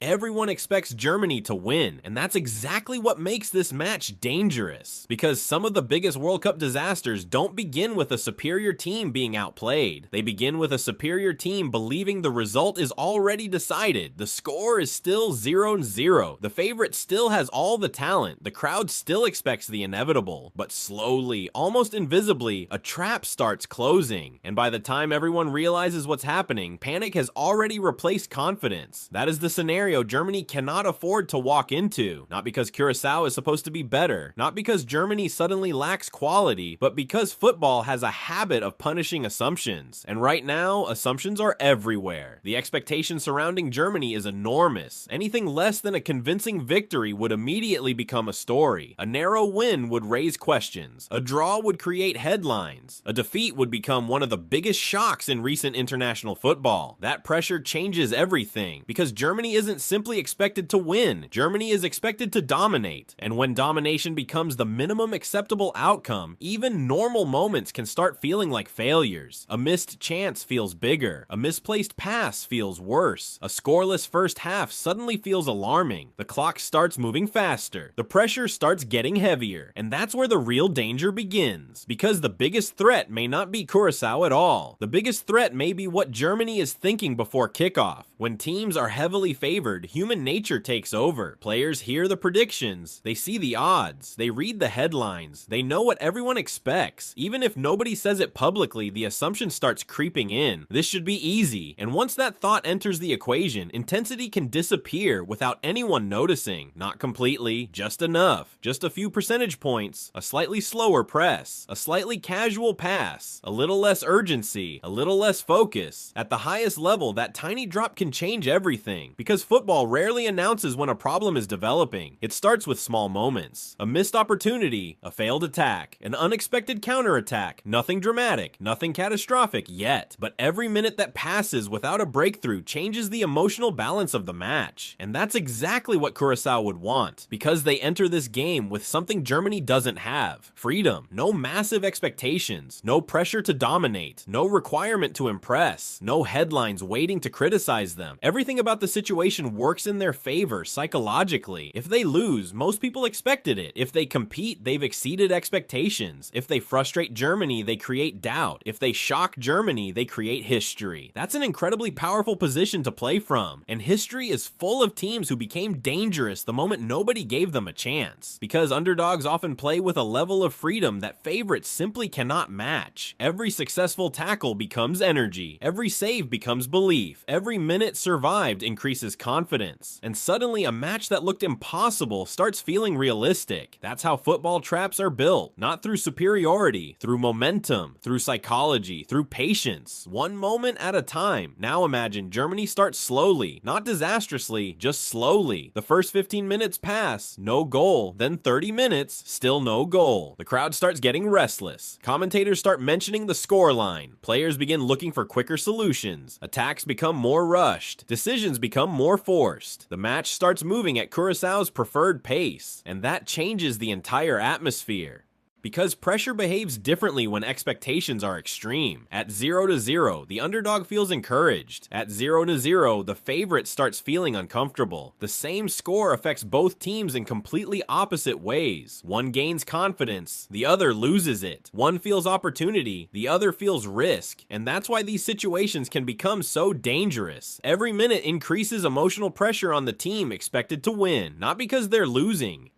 Everyone expects Germany to win, and that's exactly what makes this match dangerous. Because some of the biggest World Cup disasters don't begin with a superior team being outplayed. They begin with a superior team believing the result is already decided. The score is still 0-0. The favorite still has all the talent. The crowd still expects the inevitable. But slowly, almost invisibly, a trap starts closing. And by the time everyone realizes what's happening, panic has already replaced confidence. That is the scenario Germany cannot afford to walk into. Not because Curaçao is supposed to be better, not because Germany suddenly lacks quality, but because football has a habit of punishing assumptions. And right now, assumptions are everywhere. The expectation surrounding Germany is enormous. Anything less than a convincing victory would immediately become a story. A narrow win would raise questions. A draw would create headlines. A defeat would become one of the biggest shocks in recent international football. That pressure changes everything, because Germany isn't simply expected to win. Germany is expected to dominate. And when domination becomes the minimum acceptable outcome, even normal moments can start feeling like failures. A missed chance feels bigger. A misplaced pass feels worse. A scoreless first half suddenly feels alarming. The clock starts moving faster. The pressure starts getting heavier. And that's where the real danger begins. Because the biggest threat may not be Curaçao at all. The biggest threat may be what Germany is thinking before kickoff. When teams are heavily favored, human nature takes over. Players hear the predictions, they see the odds, they read the headlines, they know what everyone expects. Even if nobody says it publicly, the assumption starts creeping in. This should be easy, and once that thought enters the equation, intensity can disappear without anyone noticing. Not completely, just enough. Just a few percentage points, a slightly slower press, a slightly casual pass, a little less urgency, a little less focus. At the highest level, that tiny drop can change everything, because football rarely announces when a problem is developing. It starts with small moments. A missed opportunity, a failed attack, an unexpected counterattack. Nothing dramatic, nothing catastrophic yet. But every minute that passes without a breakthrough changes the emotional balance of the match. And that's exactly what Curaçao would want, because they enter this game with something Germany doesn't have. Freedom. No massive expectations. No pressure to dominate. No requirement to impress. No headlines waiting to criticize them. Everything about the situation works in their favor psychologically. If they lose, most people expected it. If they compete, they've exceeded expectations. If they frustrate Germany, they create doubt. If they shock Germany, they create history. That's an incredibly powerful position to play from. And history is full of teams who became dangerous the moment nobody gave them a chance. Because underdogs often play with a level of freedom that favorites simply cannot match. Every successful tackle becomes energy. Every save becomes belief. Every minute survived increases confidence. And suddenly a match that looked impossible starts feeling realistic. That's how football traps are built. Not through superiority, through momentum, through psychology, through patience. One moment at a time. Now imagine Germany starts slowly, not disastrously, just slowly. The first 15 minutes pass, no goal. Then 30 minutes, still no goal. The crowd starts getting restless. Commentators start mentioning the scoreline. Players begin looking for quicker solutions. Attacks become more rushed. Decisions become more forced. The match starts moving at Curaçao's preferred pace, and that changes the entire atmosphere. Because pressure behaves differently when expectations are extreme. At 0-0, the underdog feels encouraged. At 0-0, the favorite starts feeling uncomfortable. The same score affects both teams in completely opposite ways. One gains confidence, the other loses it. One feels opportunity, the other feels risk. And that's why these situations can become so dangerous. Every minute increases emotional pressure on the team expected to win, not because they're losing.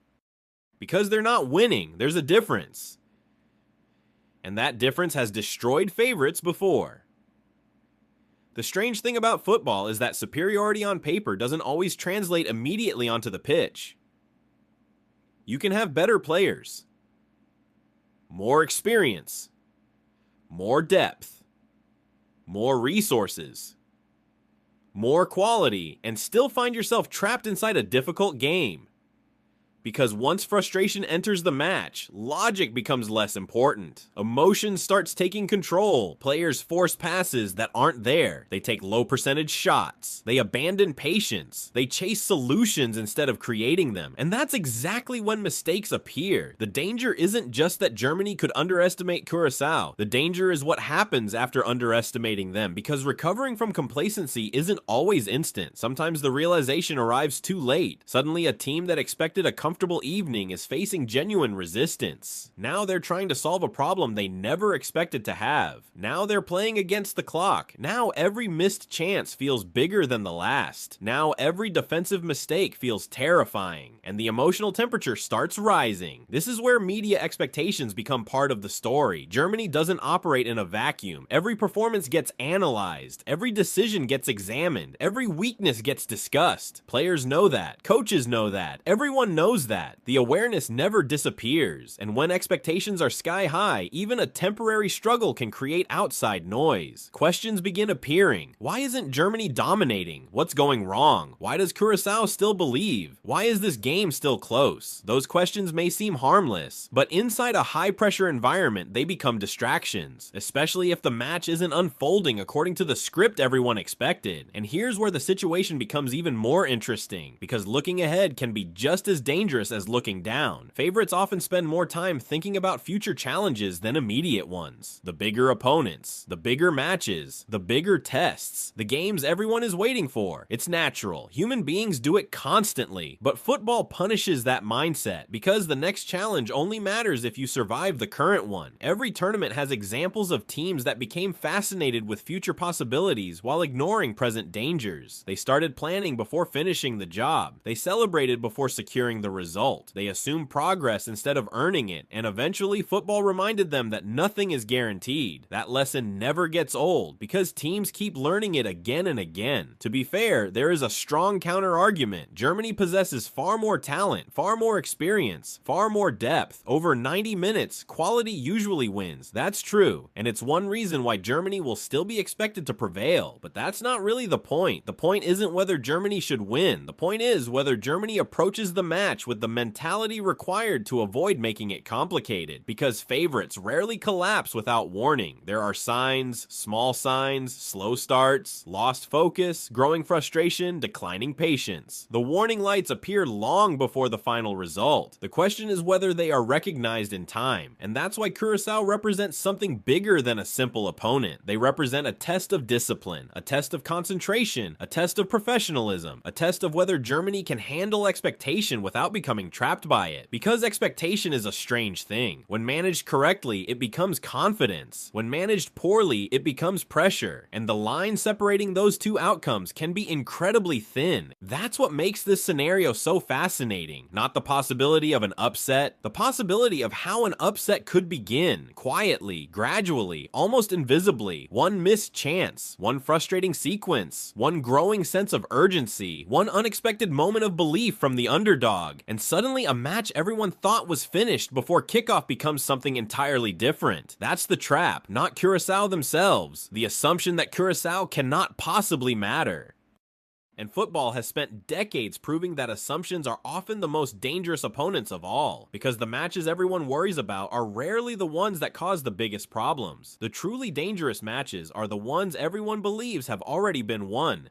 Because they're not winning, there's a difference. And that difference has destroyed favorites before. The strange thing about football is that superiority on paper doesn't always translate immediately onto the pitch. You can have better players, more experience, more depth, more resources, more quality, and still find yourself trapped inside a difficult game. Because once frustration enters the match, logic becomes less important. Emotion starts taking control. Players force passes that aren't there. They take low percentage shots. They abandon patience. They chase solutions instead of creating them. And that's exactly when mistakes appear. The danger isn't just that Germany could underestimate Curaçao. The danger is what happens after underestimating them, because recovering from complacency isn't always instant. Sometimes the realization arrives too late. Suddenly a team that expected a comfortable evening is facing genuine resistance. Now they're trying to solve a problem they never expected to have. Now they're playing against the clock. Now every missed chance feels bigger than the last. Now every defensive mistake feels terrifying, and the emotional temperature starts rising. This is where media expectations become part of the story. Germany doesn't operate in a vacuum. Every performance gets analyzed. Every decision gets examined. Every weakness gets discussed. Players know that. Coaches know that. Everyone knows that. The awareness never disappears. And when expectations are sky high, even a temporary struggle can create outside noise. Questions begin appearing. Why isn't Germany dominating? What's going wrong? Why does Curaçao still believe? Why is this game still close? Those questions may seem harmless, but inside a high-pressure environment, they become distractions, especially if the match isn't unfolding according to the script everyone expected. And here's where the situation becomes even more interesting, because looking ahead can be just as dangerous as looking down. Favorites often spend more time thinking about future challenges than immediate ones. The bigger opponents, the bigger matches, the bigger tests, the games everyone is waiting for. It's natural. Human beings do it constantly, but football punishes that mindset, because the next challenge only matters if you survive the current one. Every tournament has examples of teams that became fascinated with future possibilities while ignoring present dangers. They started planning before finishing the job. They celebrated before securing the result. They assumed progress instead of earning it, and eventually football reminded them that nothing is guaranteed. That lesson never gets old, because teams keep learning it again and again. To be fair, there is a strong counter-argument. Germany possesses far more talent, far more experience, far more depth. Over 90 minutes, quality usually wins. That's true, and it's one reason why Germany will still be expected to prevail. But that's not really the point. The point isn't whether Germany should win. The point is whether Germany approaches the match with the mentality required to avoid making it complicated, because favorites rarely collapse without warning. There are signs, small signs, slow starts, lost focus, growing frustration, declining patience. The warning lights appear long before the final result. The question is whether they are recognized in time, and that's why Curaçao represents something bigger than a simple opponent. They represent a test of discipline, a test of concentration, a test of professionalism, a test of whether Germany can handle expectation without becoming trapped by it. Because expectation is a strange thing. When managed correctly, it becomes confidence. When managed poorly, it becomes pressure. And the line separating those two outcomes can be incredibly thin. That's what makes this scenario so fascinating. Not the possibility of an upset, the possibility of how an upset could begin, quietly, gradually, almost invisibly. One missed chance, one frustrating sequence, one growing sense of urgency, one unexpected moment of belief from the underdog, and suddenly a match everyone thought was finished before kickoff becomes something entirely different. That's the trap, not Curaçao themselves. The assumption that Curaçao cannot possibly matter. And football has spent decades proving that assumptions are often the most dangerous opponents of all, because the matches everyone worries about are rarely the ones that cause the biggest problems. The truly dangerous matches are the ones everyone believes have already been won.